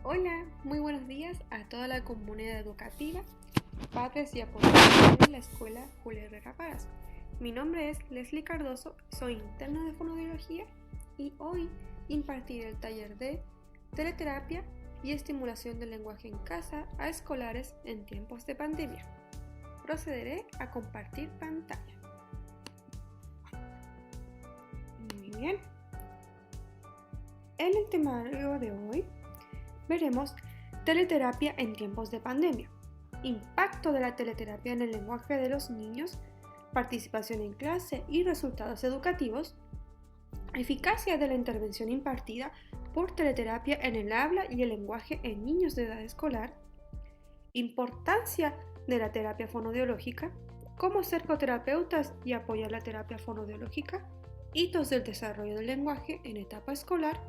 Hola, muy buenos días a toda la comunidad educativa, padres y apoyadores de la Escuela Julia Herrera Paras. Mi nombre es Leslie Cardoso, soy interna de fonoaudiología y hoy impartiré el taller de teleterapia y estimulación del lenguaje en casa a escolares en tiempos de pandemia. Procederé a compartir pantalla. Muy bien. En el temario de hoy veremos teleterapia en tiempos de pandemia, impacto de la teleterapia en el lenguaje de los niños, participación en clase y resultados educativos, eficacia de la intervención impartida por teleterapia en el habla y el lenguaje en niños de edad escolar, importancia de la terapia fonoaudiológica, cómo ser coterapeutas y apoyar la terapia fonoaudiológica, hitos del desarrollo del lenguaje en etapa escolar,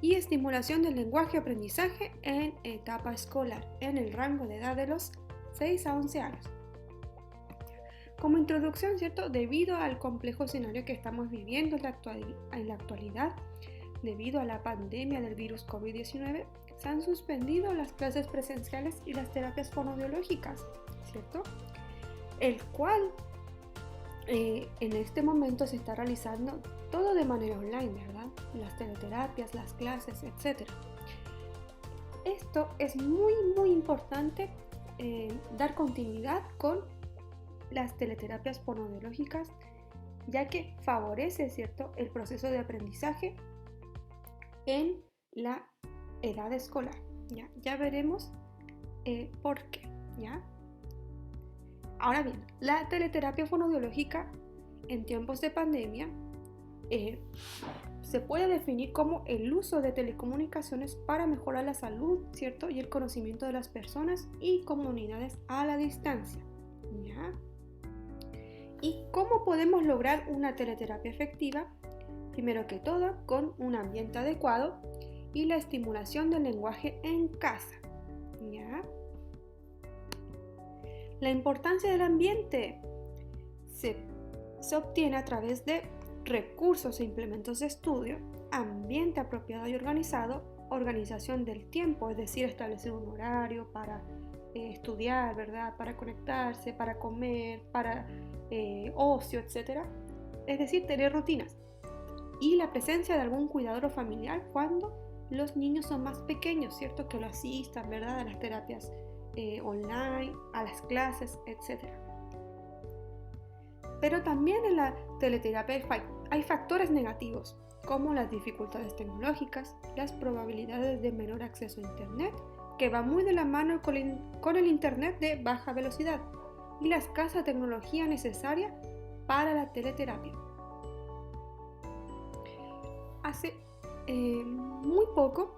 y estimulación del lenguaje y aprendizaje en etapa escolar, en el rango de edad de los 6 a 11 años. Como introducción, ¿cierto? Debido al complejo escenario que estamos viviendo en la actualidad, debido a la pandemia del virus COVID-19, se han suspendido las clases presenciales y las terapias fonoaudiológicas, ¿cierto? El cual en este momento se está realizando todo de manera online, ¿verdad? Las teleterapias, las clases, etc. Esto es muy importante dar continuidad con las teleterapias fonoaudiológicas, ya que favorece, ¿cierto?, el proceso de aprendizaje en la edad escolar. Ya veremos por qué, ¿ya? Ahora bien, la teleterapia fonoaudiológica en tiempos de pandemia se puede definir como el uso de telecomunicaciones para mejorar la salud, ¿cierto? Y el conocimiento de las personas y comunidades a la distancia, ¿ya? ¿Y cómo podemos lograr una teleterapia efectiva? Primero que todo, con un ambiente adecuado y la estimulación del lenguaje en casa, ¿ya? La importancia del ambiente se obtiene a través de recursos e implementos de estudio, ambiente apropiado y organizado, organización del tiempo, es decir, establecer un horario para estudiar, ¿verdad? Para conectarse, para comer, para ocio, etc. Es decir, tener rutinas. Y la presencia de algún cuidador familiar cuando los niños son más pequeños, ¿cierto? Que lo asistan, ¿verdad? A las terapias online, a las clases, etc. Pero también en la teleterapia hay factores negativos, como las dificultades tecnológicas, las probabilidades de menor acceso a Internet, que va muy de la mano con el Internet de baja velocidad, y la escasa tecnología necesaria para la teleterapia. Hace muy poco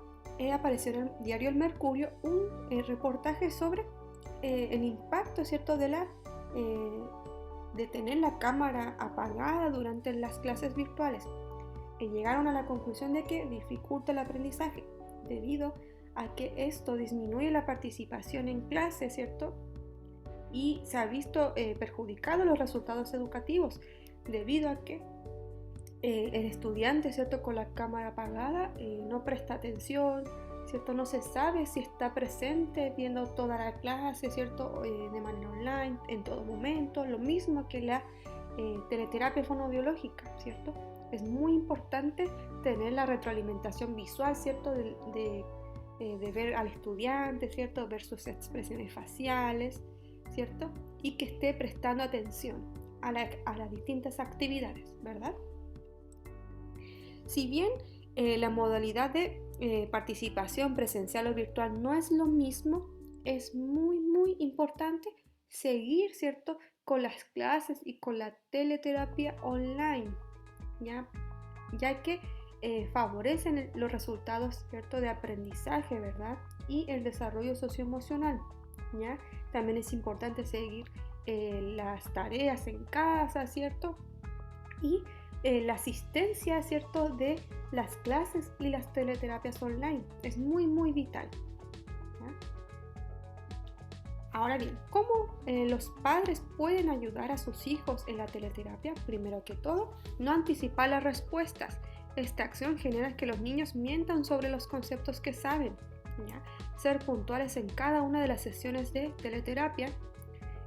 apareció en el diario El Mercurio un reportaje sobre el impacto, ¿cierto?, de tener la cámara apagada durante las clases virtuales. Llegaron a la conclusión de que dificulta el aprendizaje debido a que esto disminuye la participación en clase, ¿cierto? Y se ha visto perjudicados los resultados educativos debido a que el estudiante, ¿cierto?, con la cámara apagada no presta atención, ¿cierto? No se sabe si está presente viendo toda la clase, ¿cierto? De manera online, en todo momento, lo mismo que la teleterapia fonoaudiológica, ¿cierto? Es muy importante tener la retroalimentación visual, ¿cierto? De ver al estudiante, ¿cierto? Ver sus expresiones faciales, ¿cierto? Y que esté prestando atención a las distintas actividades, ¿verdad? Si bien la modalidad de participación presencial o virtual no es lo mismo, es muy importante seguir, ¿cierto?, con las clases y con la teleterapia online, ya que favorecen los resultados, ¿cierto?, de aprendizaje, ¿verdad?, y el desarrollo socioemocional, ¿ya? También es importante seguir las tareas en casa, ¿cierto?, y la asistencia, ¿cierto?, de las clases y las teleterapias online. Es muy vital, ¿ya? Ahora bien, ¿cómo los padres pueden ayudar a sus hijos en la teleterapia? Primero que todo, no anticipar las respuestas. Esta acción genera que los niños mientan sobre los conceptos que saben. ¿ya? Ser puntuales en cada una de las sesiones de teleterapia,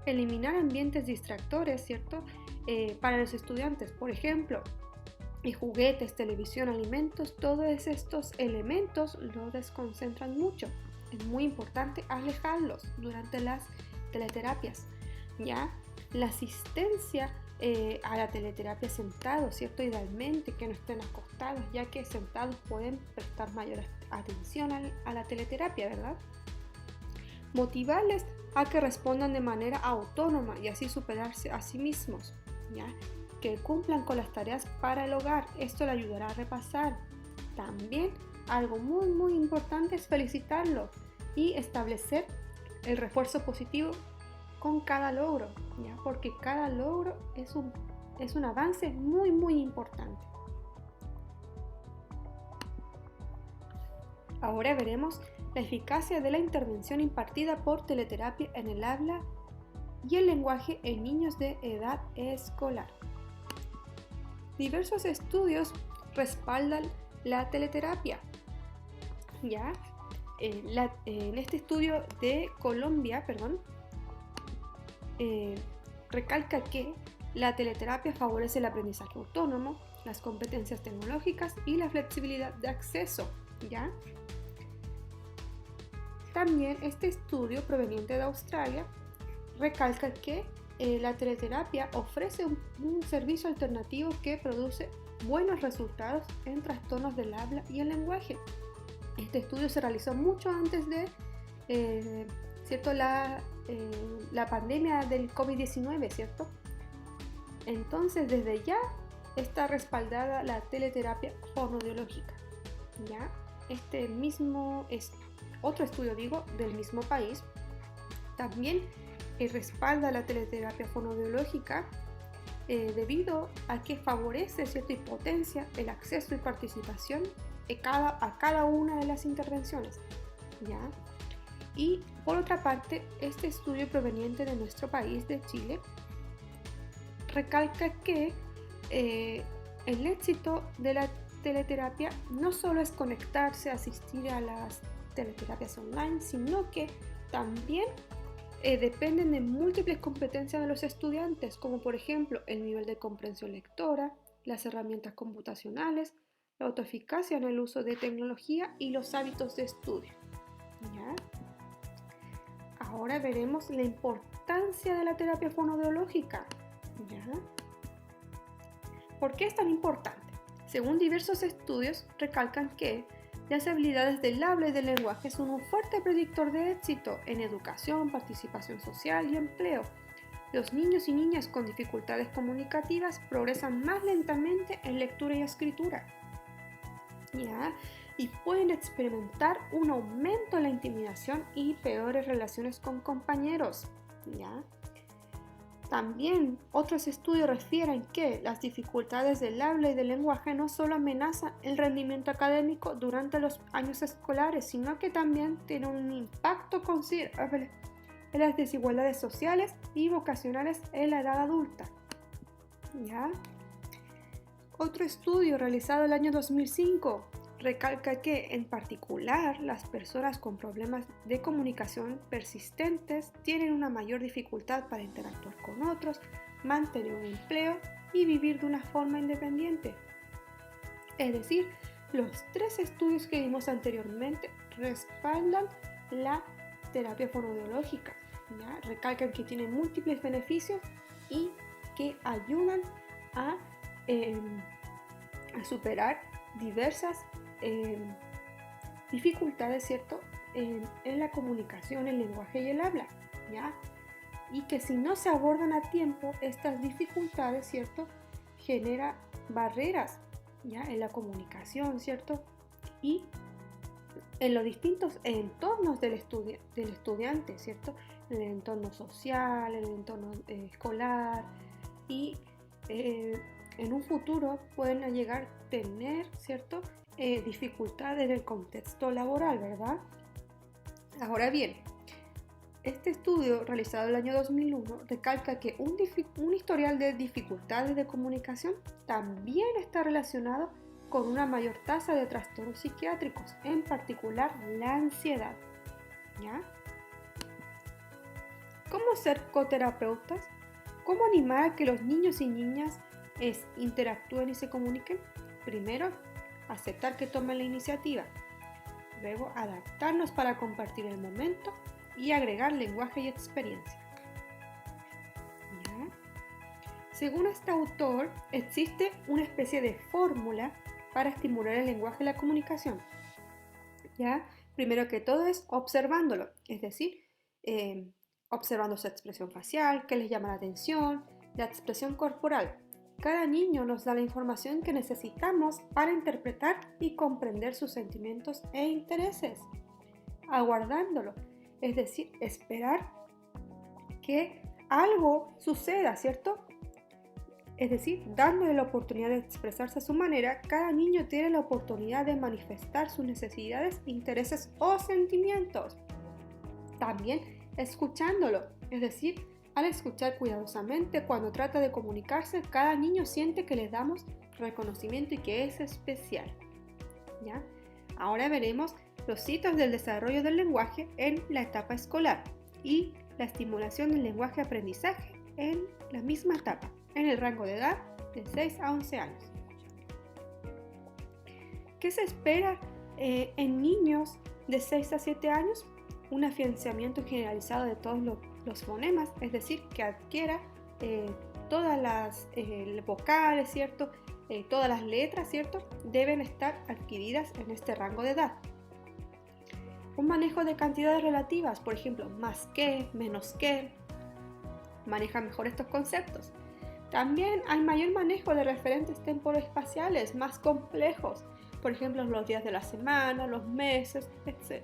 eliminar ambientes distractores, ¿cierto? Para los estudiantes, por ejemplo, juguetes, televisión, alimentos, todos estos elementos lo desconcentran mucho. Es muy importante alejarlos durante las teleterapias, ¿ya? La asistencia a la teleterapia sentados, ¿cierto? Idealmente que no estén acostados, ya que sentados pueden prestar mayor atención a la teleterapia, ¿verdad? Motivarles a que respondan de manera autónoma y así superarse a sí mismos, ¿ya? Que cumplan con las tareas para el hogar, esto le ayudará a repasar. También algo muy importante es felicitarlo y establecer el refuerzo positivo con cada logro, ¿ya? Porque cada logro es un avance muy importante. Ahora veremos la eficacia de la intervención impartida por teleterapia en el habla y el lenguaje en niños de edad escolar. Diversos estudios respaldan la teleterapia, ¿ya? En este estudio de Colombia, recalca que la teleterapia favorece el aprendizaje autónomo, las competencias tecnológicas y la flexibilidad de acceso, ¿ya? También este estudio proveniente de Australia recalca que la teleterapia ofrece un servicio alternativo que produce buenos resultados en trastornos del habla y el lenguaje. Este estudio se realizó mucho antes de ¿cierto? La pandemia del COVID-19, ¿cierto? Entonces, desde ya está respaldada la teleterapia fonoaudiológica, ¿ya? Este mismo es otro estudio, del mismo país. También respalda la teleterapia fonoaudiológica debido a que favorece, ¿cierto? Y potencia el acceso y participación a cada una de las intervenciones, ¿ya? Y por otra parte, este estudio proveniente de nuestro país, de Chile, recalca que el éxito de la teleterapia no solo es conectarse, asistir a las teleterapias online, sino que también dependen de múltiples competencias de los estudiantes, como por ejemplo el nivel de comprensión lectora, las herramientas computacionales, la autoeficacia en el uso de tecnología y los hábitos de estudio, ¿ya? Ahora veremos la importancia de la terapia fonoaudiológica, ¿ya? ¿Por qué es tan importante? Según diversos estudios, recalcan que las habilidades del habla y del lenguaje son un fuerte predictor de éxito en educación, participación social y empleo. Los niños y niñas con dificultades comunicativas progresan más lentamente en lectura y escritura, ¿ya? Y pueden experimentar un aumento en la intimidación y peores relaciones con compañeros, ¿ya? También otros estudios refieren que las dificultades del habla y del lenguaje no solo amenazan el rendimiento académico durante los años escolares, sino que también tienen un impacto considerable en las desigualdades sociales y vocacionales en la edad adulta, ¿ya? Otro estudio realizado el año 2005 recalca que, en particular, las personas con problemas de comunicación persistentes tienen una mayor dificultad para interactuar con otros, mantener un empleo y vivir de una forma independiente. Es decir, los tres estudios que vimos anteriormente respaldan la terapia fonoaudiológica, ¿ya? Recalcan que tiene múltiples beneficios y que ayudan a superar diversas dificultades, ¿cierto? En la comunicación, el lenguaje y el habla, ¿ya? Y que si no se abordan a tiempo, estas dificultades, ¿cierto? Genera barreras, ¿ya? En la comunicación, ¿cierto? Y en los distintos entornos del estudiante, ¿cierto? En el entorno social, en el entorno escolar y en un futuro pueden llegar a tener, ¿cierto? Dificultades en el contexto laboral, ¿verdad? Ahora bien, este estudio realizado en el año 2001 recalca que un historial de dificultades de comunicación también está relacionado con una mayor tasa de trastornos psiquiátricos, en particular la ansiedad. ¿Ya? ¿Cómo ser coterapeutas? ¿Cómo animar a que los niños y niñas interactúen y se comuniquen? Primero, aceptar que tomen la iniciativa. Luego, adaptarnos para compartir el momento y agregar lenguaje y experiencia. ¿Ya? Según este autor, existe una especie de fórmula para estimular el lenguaje y la comunicación. ¿Ya? Primero que todo es observándolo, es decir, observando su expresión facial, qué les llama la atención, la expresión corporal. Cada niño nos da la información que necesitamos para interpretar y comprender sus sentimientos e intereses, aguardándolo, es decir, esperar que algo suceda, ¿cierto? Es decir, dándole la oportunidad de expresarse a su manera, cada niño tiene la oportunidad de manifestar sus necesidades, intereses o sentimientos. También escuchándolo, es decir, al escuchar cuidadosamente cuando trata de comunicarse, cada niño siente que le damos reconocimiento y que es especial. ¿Ya? Ahora veremos los hitos del desarrollo del lenguaje en la etapa escolar y la estimulación del lenguaje-aprendizaje en la misma etapa, en el rango de edad de 6 a 11 años. ¿Qué se espera en niños de 6 a 7 años? Un afianzamiento generalizado de todos los fonemas, es decir, que adquiera todas las vocales, ¿cierto? Todas las letras, ¿cierto? Deben estar adquiridas en este rango de edad. Un manejo de cantidades relativas, por ejemplo, más que, menos que, maneja mejor estos conceptos. También hay mayor manejo de referentes temporoespaciales más complejos, por ejemplo, los días de la semana, los meses, etc.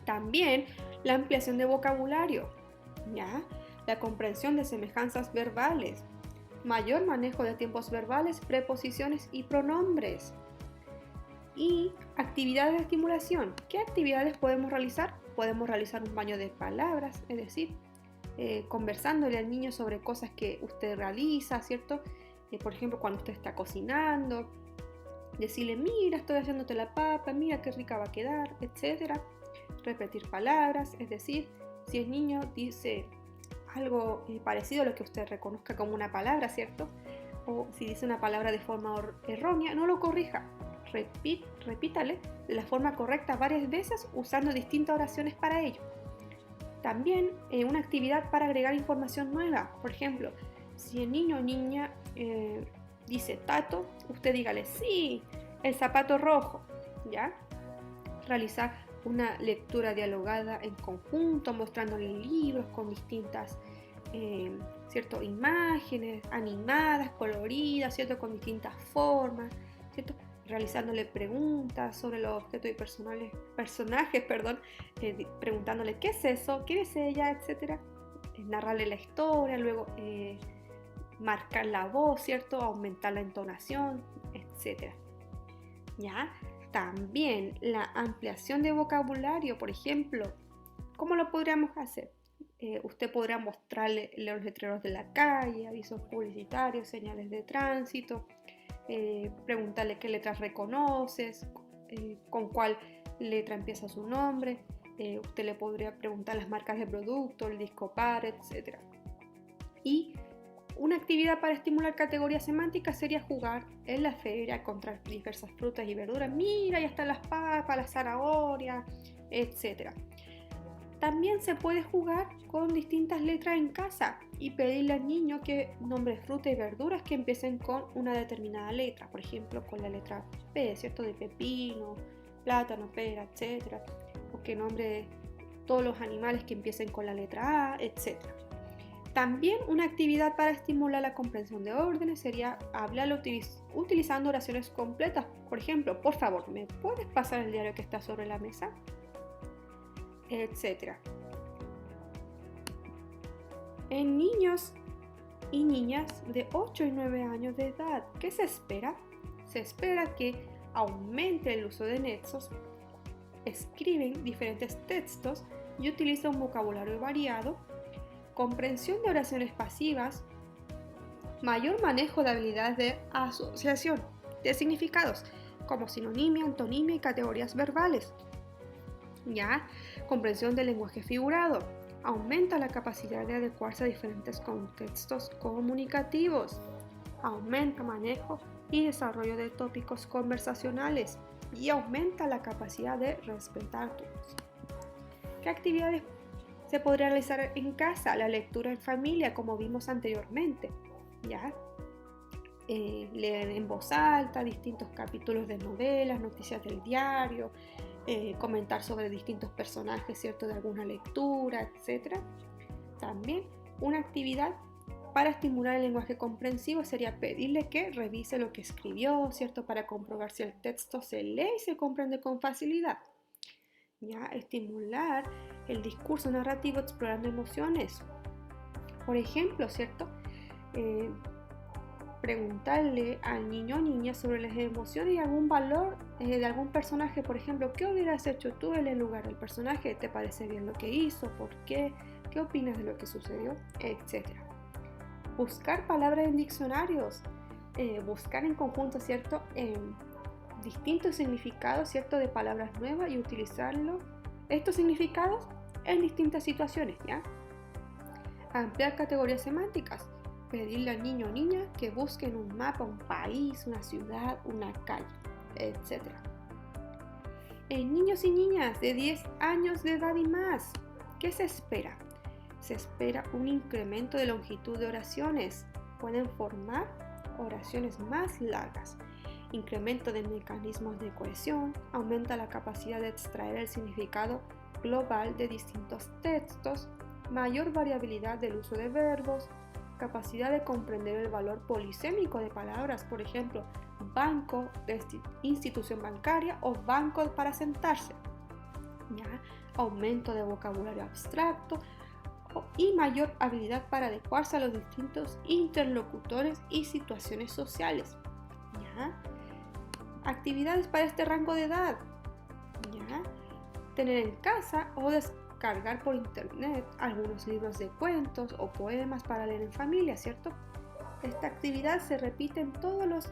También la ampliación de vocabulario, ¿ya? La comprensión de semejanzas verbales, mayor manejo de tiempos verbales, preposiciones y pronombres. Y actividades de estimulación. ¿Qué actividades podemos realizar? Podemos realizar un baño de palabras, es decir, conversándole al niño sobre cosas que usted realiza, ¿cierto? Por ejemplo, cuando usted está cocinando, decirle, mira, estoy haciéndote la papa, mira qué rica va a quedar, etc. Repetir palabras, es decir, si el niño dice algo parecido a lo que usted reconozca como una palabra, ¿cierto? O si dice una palabra de forma errónea, no lo corrija. Repítale de la forma correcta varias veces usando distintas oraciones para ello. También una actividad para agregar información nueva. Por ejemplo, si el niño o niña dice tato, usted dígale, sí, el zapato rojo, ¿ya? Realizar una lectura dialogada en conjunto, mostrándole libros con distintas imágenes animadas, coloridas, ¿cierto? Con distintas formas, ¿cierto? Realizándole preguntas sobre los objetos y personajes, preguntándole qué es eso, quién es ella, etc. Narrarle la historia, luego marcar la voz, ¿cierto? Aumentar la entonación, etc. ¿Ya? También la ampliación de vocabulario, por ejemplo, ¿cómo lo podríamos hacer? Usted podrá mostrarle los letreros de la calle, avisos publicitarios, señales de tránsito, preguntarle qué letras reconoces, con cuál letra empieza su nombre. Usted le podría preguntar las marcas de producto, el discopar, etc. Y una actividad para estimular categorías semánticas sería jugar en la feria, encontrar diversas frutas y verduras. Mira, ya están las papas, las zanahorias, etc. También se puede jugar con distintas letras en casa y pedirle al niño que nombre frutas y verduras que empiecen con una determinada letra. Por ejemplo, con la letra P, ¿cierto? De pepino, plátano, pera, etc. O que nombre todos los animales que empiecen con la letra A, etc. También una actividad para estimular la comprensión de órdenes sería hablar utilizando oraciones completas. Por ejemplo, por favor, ¿me puedes pasar el diario que está sobre la mesa? Etcétera. En niños y niñas de 8 y 9 años de edad, ¿qué se espera? Se espera que aumente el uso de nexos, escriben diferentes textos y utiliza un vocabulario variado, comprensión de oraciones pasivas, mayor manejo de habilidades de asociación. de significados, como sinonimia, antonimia y categorías verbales. ¿Ya? Comprensión del lenguaje figurado. Aumenta la capacidad de adecuarse a diferentes contextos comunicativos. Aumenta manejo y desarrollo de tópicos conversacionales. Y aumenta la capacidad de respetar turnos. ¿Qué actividades se podría realizar en casa? La lectura en familia, como vimos anteriormente. ¿Ya? Leer en voz alta distintos capítulos de novelas, noticias del diario, comentar sobre distintos personajes, ¿cierto? De alguna lectura, etc. También una actividad para estimular el lenguaje comprensivo sería pedirle que revise lo que escribió, ¿cierto? Para comprobar si el texto se lee y se comprende con facilidad. ¿Ya? Estimular el discurso narrativo explorando emociones. Por ejemplo, ¿cierto? Preguntarle al niño o niña sobre las emociones y algún valor de algún personaje. Por ejemplo, ¿qué hubieras hecho tú en el lugar del personaje? ¿Te parece bien lo que hizo? ¿Por qué? ¿Qué opinas de lo que sucedió? Etcétera. Buscar palabras en diccionarios. Buscar en conjunto, ¿cierto? Distintos significados, ¿cierto? De palabras nuevas y utilizarlo, estos significados en distintas situaciones, ¿ya? Ampliar categorías semánticas. Pedirle al niño o niña que busque en un mapa un país, una ciudad, una calle, etc. En niños y niñas de 10 años de edad y más, ¿qué se espera? Se espera un incremento de longitud de oraciones. Pueden formar oraciones más largas. Incremento de mecanismos de cohesión. Aumenta la capacidad de extraer el significado global de distintos textos. Mayor variabilidad del uso de verbos. Capacidad de comprender el valor polisémico de palabras, por ejemplo, banco de institución bancaria o banco para sentarse. ¿Ya? Aumento de vocabulario abstracto y mayor habilidad para adecuarse a los distintos interlocutores y situaciones sociales. ¿Ya? Actividades para este rango de edad. ¿Ya? Tener en casa o descargar por internet algunos libros de cuentos o poemas para leer en familia, ¿cierto? Esta actividad se repite en todos los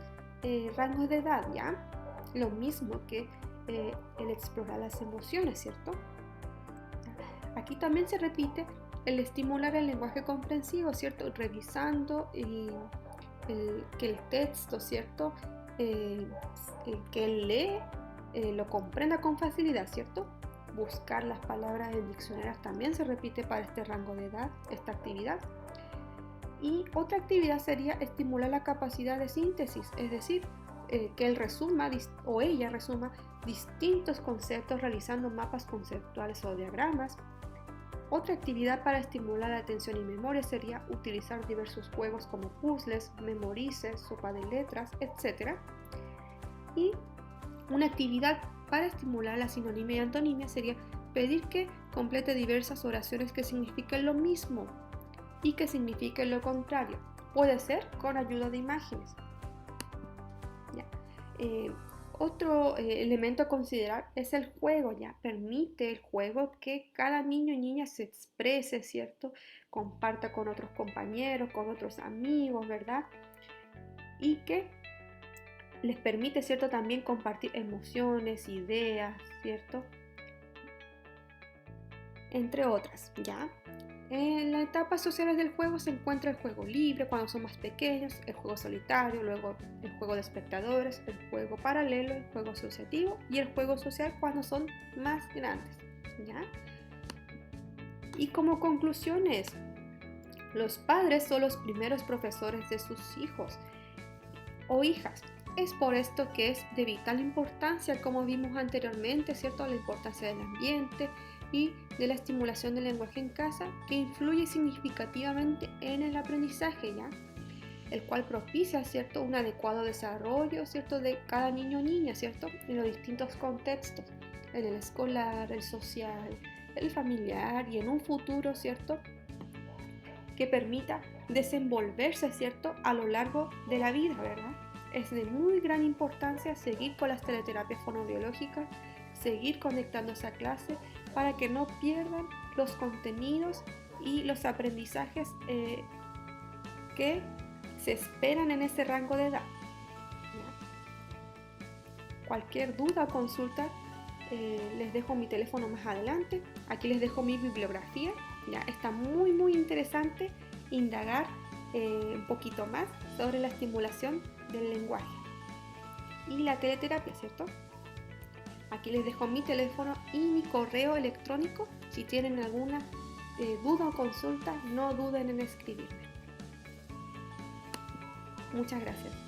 rangos de edad, ¿ya? Lo mismo que el explorar las emociones, ¿cierto? Aquí también se repite el estimular el lenguaje comprensivo, ¿cierto? Revisando que el texto, ¿cierto? Que él lee lo comprenda con facilidad, ¿cierto? Buscar las palabras en diccionarios también se repite para este rango de edad, esta actividad. Y otra actividad sería estimular la capacidad de síntesis, es decir, que él resuma o ella resuma distintos conceptos realizando mapas conceptuales o diagramas. Otra actividad para estimular la atención y memoria sería utilizar diversos juegos como puzzles, memorices, sopa de letras, etc. Y una actividad para estimular la sinonimia y antonimia sería pedir que complete diversas oraciones que signifiquen lo mismo y que signifiquen lo contrario. Puede ser con ayuda de imágenes. Ya. Otro elemento a considerar es el juego, ya. Permite el juego que cada niño y niña se exprese, ¿cierto? Comparta con otros compañeros, con otros amigos, ¿verdad? Y que les permite, ¿cierto? También compartir emociones, ideas, ¿cierto? Entre otras, ¿ya? En las etapas sociales del juego se encuentra el juego libre cuando son más pequeños, el juego solitario, luego el juego de espectadores, el juego paralelo, el juego asociativo y el juego social cuando son más grandes, ¿ya? Y como conclusiones, los padres son los primeros profesores de sus hijos o hijas. Es por esto que es de vital importancia, como vimos anteriormente, ¿cierto? La importancia del ambiente y de la estimulación del lenguaje en casa, que influye significativamente en el aprendizaje, ¿ya? El cual propicia, ¿cierto? Un adecuado desarrollo, ¿cierto? De cada niño o niña, ¿cierto? En los distintos contextos, en el escolar, el social, el familiar y en un futuro, ¿cierto? Que permita desenvolverse, ¿cierto? A lo largo de la vida, ¿verdad? Es de muy gran importancia seguir con las teleterapias fonoaudiológicas, seguir conectándose a clase para que no pierdan los contenidos y los aprendizajes que se esperan en ese rango de edad. cualquier duda o consulta, les dejo mi teléfono más adelante. Aquí les dejo mi bibliografía. Ya está muy interesante indagar un poquito más sobre la estimulación del lenguaje y la teleterapia, ¿cierto? Aquí les dejo mi teléfono y mi correo electrónico. Si tienen alguna duda o consulta, no duden en escribirme. Muchas gracias.